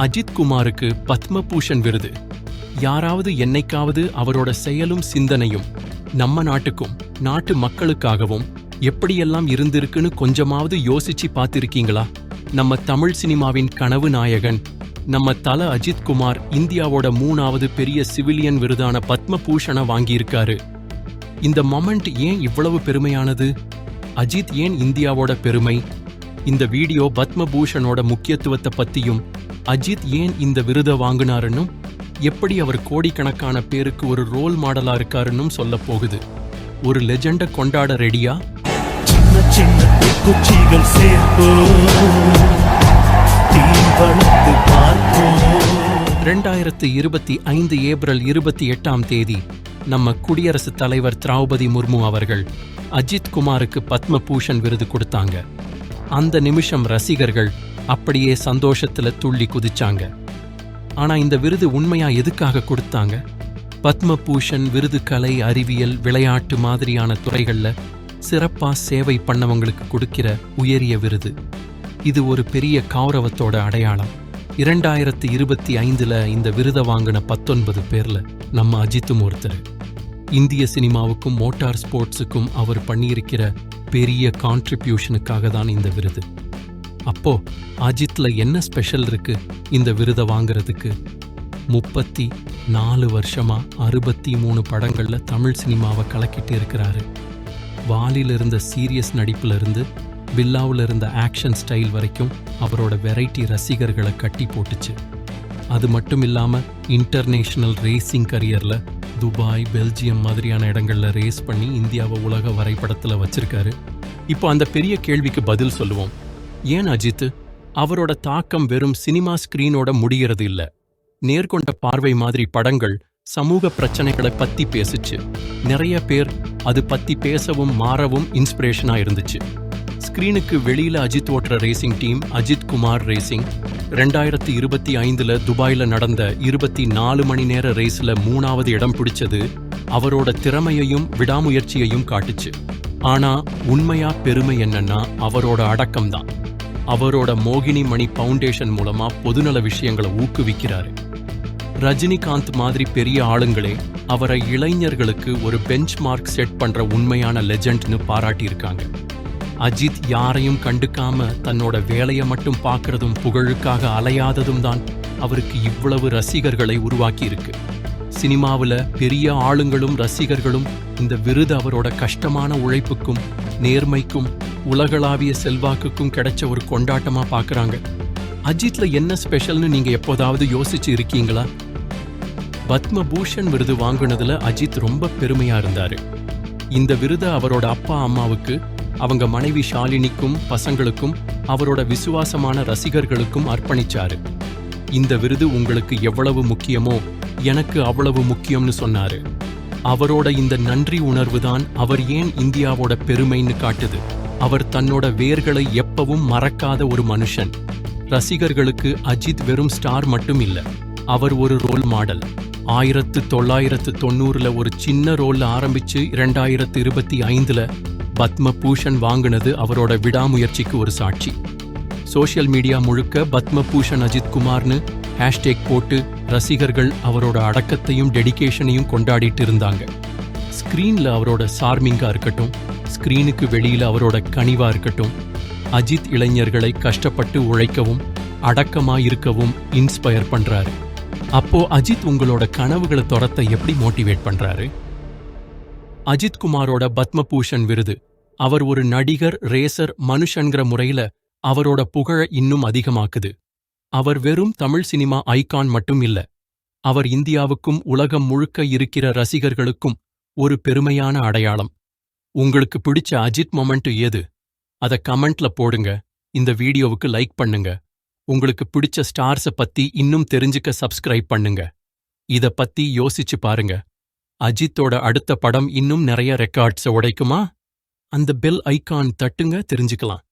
அஜித் குமாருக்கு பத்மபூஷன் விருது. யாராவது என்னைக்காவது அவரோட செயலும் சிந்தனையும் நம்ம நாட்டுக்கும் நாட்டு மக்களுக்காகவும் எப்படியெல்லாம் இருந்திருக்குன்னு கொஞ்சமாவது யோசிச்சு பார்த்திருக்கீங்களா? நம்ம தமிழ் சினிமாவின் கனவு நாயகன் நம்ம தல அஜித் குமார் இந்தியாவோட 3வது பெரிய சிவிலியன் விருதான பத்மபூஷனை வாங்கியிருக்காரு. இந்த மொமெண்ட் ஏன் இவ்வளவு பெருமையானது? அஜித் ஏன் இந்தியாவோட பெருமை? இந்த வீடியோ பத்மபூஷனோட முக்கியத்துவத்தை பத்தியும், அஜித் ஏன் இந்த விருதை வாங்கினாருன்னும், எப்படி அவர் கோடிக்கணக்கான பேருக்கு ஒரு ரோல் மாடலா இருக்காருன்னு சொல்ல போகுது. ஒரு லெஜெண்ட கொண்டாட ரெடியா? 2025 ஏப்ரல் 28 நம்ம குடியரசுத் தலைவர் திரௌபதி முர்மு அவர்கள் அஜித் குமாருக்கு பத்மபூஷன் விருது கொடுத்தாங்க. அந்த நிமிஷம் ரசிகர்கள் அப்படியே சந்தோஷத்துல துள்ளி குதிச்சாங்க. ஆனா இந்த விருது உண்மையா எதுக்காக கொடுத்தாங்க? பத்மபூஷன் விருது கலை, அறிவியல், விளையாட்டு மாதிரியான துறைகள்ல சிறப்பா சேவை பண்ணவங்களுக்கு கொடுக்கிற உயரிய விருது. இது ஒரு பெரிய கௌரவத்தோட அடையாளம். 2025 இந்த விருதை வாங்கின 19 பேர்ல நம்ம அஜித்தும் ஒருத்தர். இந்திய சினிமாவுக்கும் மோட்டார் ஸ்போர்ட்ஸுக்கும் அவர் பண்ணியிருக்கிற பெரிய கான்ட்ரிபியூஷனுக்காக தான் இந்த விருது. அப்போ அஜித்ல என்ன ஸ்பெஷல் இருக்கு இந்த விருதை வாங்குறதுக்கு? 34 வருஷமா 63 படங்கள்ல தமிழ் சினிமாவை கலக்கிட்டு இருக்கிறாரு. வாலில் இருந்த சீரியஸ் நடிப்புல இருந்து பில்லாவில் இருந்த ஆக்ஷன் ஸ்டைல் வரைக்கும் அவரோட வெரைட்டி ரசிகர்களை கட்டி போட்டுச்சு. அது மட்டும் இல்லாம இன்டர்நேஷனல் ரேசிங் கரியர்ல துபாய், பெல்ஜியம் மாதிரியான இடங்கள்ல ரேஸ் பண்ணி இந்தியாவை உலக வரைபடத்துல வச்சிருக்காரு. இப்போ அந்த பெரிய கேள்விக்கு பதில் சொல்லுவோம். ஏன் அஜித்? அவரோட தாக்கம் வெறும் சினிமா ஸ்கிரீனோட முடிகிறது இல்ல. நேர்கொண்ட பார்வை மாதிரி படங்கள் சமூக பிரச்சனைகளை பத்தி பேசுச்சு. நிறைய பேர் அது பத்தி பேசவும் மாறவும் இன்ஸ்பிரேஷனா இருந்துச்சு. ஸ்கிரீனுக்கு வெளியில அஜித் ஓட்டுற racing team Ajith Kumar racing 2025 துபாயில நடந்த 24 மணி நேர ரேஸ்ல 3வது இடம் பிடிச்சது அவரோட திறமையையும் விடாமுயற்சியையும் காட்டுச்சு. ஆனா உண்மையா பெருமை என்னன்னா அவரோட அடக்கம்தான். அவரோட மோகினி மணி ஃபவுண்டேஷன் மூலமா பொதுநல விஷயங்களை ஊக்குவிக்கிறாரு. ரஜினிகாந்த் மாதிரி பெரிய ஆளுங்களே அவரை இளைஞர்களுக்கு ஒரு பெஞ்ச் மார்க் செட் பண்ற உண்மையான லெஜெண்ட்னு பாராட்டியிருக்காங்க. அஜித் யாரையும் கண்டுக்காம தன்னோட வேலையை மட்டும் பார்க்கறதும் புகழுக்காக அலையாததும் தான் அவருக்கு இவ்வளவு ரசிகர்களை உருவாக்கி இருக்கு. சினிமாவில் பெரிய ஆளுங்களும் ரசிகர்களும் இந்த விருது அவரோட கஷ்டமான உழைப்புக்கும் நேர்மைக்கும் உலகளாவிய செல்வாக்குக்கும் கிடைச்ச ஒரு கொண்டாட்டமா பார்க்கறாங்க. அஜித்ல என்ன ஸ்பெஷல்னு நீங்க எப்போதாவது யோசிச்சு இருக்கீங்களா? பத்மபூஷன் விருது வாங்குனதுல அஜித் ரொம்ப பெருமையா இருந்தாரு. இந்த விருதை அவரோட அப்பா அம்மாவுக்கு, அவங்க மனைவி ஷாலினிக்கும் பசங்களுக்கும் அவரோட விசுவாசமான ரசிகர்களுக்கும் அர்ப்பணிச்சாரு. இந்த விருது உங்களுக்கு எவ்வளவு முக்கியமோ எனக்கு அவ்வளவு முக்கியம்னு சொன்னாரு. அவரோட இந்த நன்றி உணர்வுதான் அவர் ஏன் இந்தியாவோட பெருமைன்னு காட்டுது. அவர் தன்னோட வேர்களை எப்பவும் மறக்காத ஒரு மனுஷன். ரசிகர்களுக்கு அஜித் வெறும் ஸ்டார் மட்டும் இல்ல, அவர் ஒரு ரோல் மாடல். 1990 ஒரு சின்ன ரோல்ல ஆரம்பிச்சு 2025 பத்மபூஷன் வாங்கினது அவரோட விடாமுயற்சிக்கு ஒரு சாட்சி. சோஷியல் மீடியா முழுக்க பத்மபூஷன் அஜித் குமார்னு ஹேஷ்டேக் போட்டு ரசிகர்கள் அவரோட அடக்கத்தையும் டெடிகேஷனையும் கொண்டாடிட்டு இருந்தாங்க. ஸ்கிரீன்ல அவரோட சார்மிங்கா இருக்கட்டும், ஸ்கிரீனுக்கு வெளியில அவரோட கனிவா இருக்கட்டும், அஜித் இளைஞர்களை கஷ்டப்பட்டு உழைக்கவும் அடக்கமா இருக்கவும் இன்ஸ்பயர் பண்றாரு. அப்போ அஜித் உங்களோட கனவுகளை துரத்த எப்படி மோட்டிவேட் பண்றாரு? அஜித் குமாரோட பத்மபூஷன் விருது அவர் ஒரு நடிகர், ரேசர், மனுஷன்கிற முறையில அவரோட புகழ இன்னும் அதிகமாக்குது. அவர் வெறும் தமிழ் சினிமா ஐகான் மட்டும் இல்ல, அவர் இந்தியாவுக்கும் உலகம் முழுக்க இருக்கிற ரசிகர்களுக்கும் ஒரு பெருமையான அடையாளம். உங்களுக்கு பிடிச்ச அஜித் மொமெண்ட் எது? அத கமெண்ட்ல போடுங்க. இந்த வீடியோவுக்கு லைக் பண்ணுங்க. உங்களுக்கு பிடிச்ச ஸ்டார்ஸை பத்தி இன்னும் தெரிஞ்சுக்க சப்ஸ்கிரைப் பண்ணுங்க. இத பத்தி யோசிச்சு பாருங்க. அஜித்தோட அடுத்த படம் இன்னும் நிறைய ரெக்கார்ட்ஸை உடைக்குமா? அந்த பெல் ஐகான் தட்டுங்க, தெரிஞ்சுக்கலாம்.